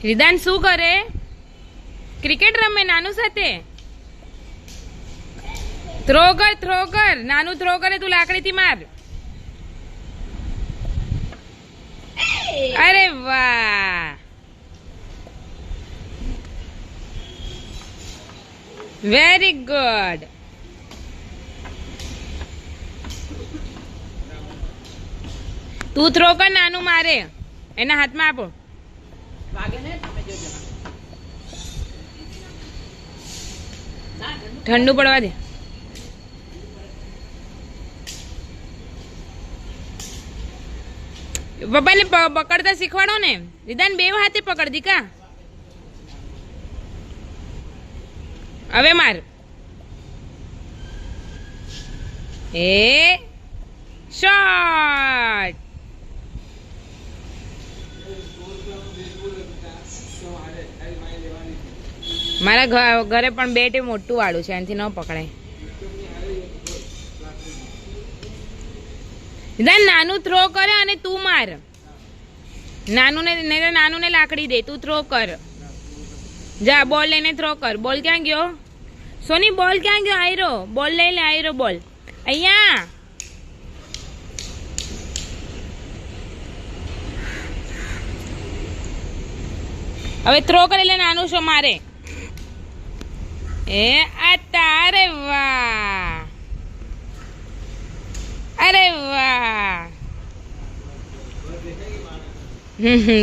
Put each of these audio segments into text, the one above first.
रिदान शू करे क्रिकेट रमे नानू साथे थ्रो कर नानू थ्रो करे तू लाकड़ी थी मार अरे वाह वेरी गुड तू थ्रो कर नानू मारे एना हाथ में आपो ठंडू पड़वा दे पप्पा ने पकड़ता सीखवाड़ो ने रिदान बेव हाथे पकड़ दी का अवे मार ए शॉट मारा घरे पण बेट मोटू वाळू छे एनाथी न पकड़ाय रिदान नानू थ्रो करे अने तू मार नानू ने लाकड़ी दे तू थ्रो कर जा बॉल लेने थ्रो कर बॉल क्या गयो सोनी बॉल क्या गयो आयरो बॉल ले ले आयरो बॉल अहिया હવે થ્રો કરી લે નાનું શો મારે એ આતા અરે વાહ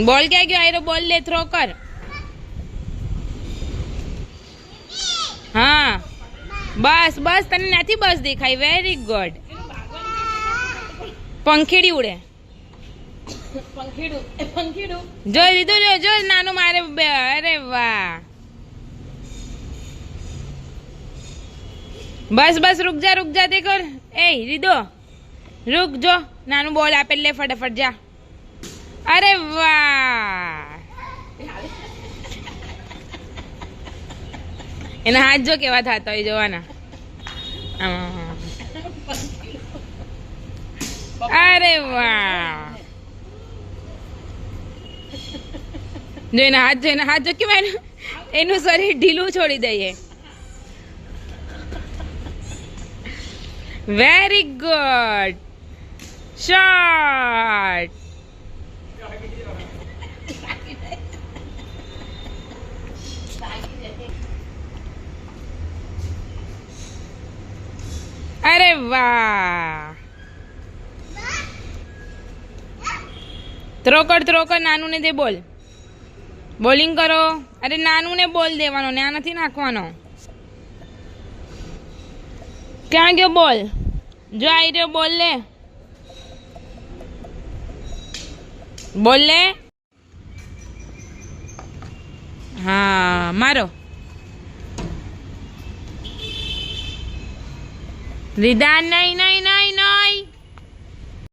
बॉल क्या गयो आयरो बॉल ले थ्रो कर हाँ बस बस तने नहीं बस दिखाई वेरी गुड पंखीड़ी उड़े जो लीधो जो नानू मारे अरे वाह बस बस रुक जा देखो ए रीदो रुक जो नानू बॉल आपे ले फटाफट जा अरे वाह एना हाथ जो केवा थाता होय जोवाना अरे वाह जो एना हाथ जो केवा एनु शरीर ढीलू छोड़ी दઈએ वेरी गुड शॉट अरे वाह थ्रो कर नानू ने दे बॉल बॉलिंग करो अरे नानू ने बॉल देवानो ने आ नथी नाखवानो क्या गयो बॉल जो आई रह्यो बॉल ले हाँ मारो रिदान नहीं नहीं नहीं नहीं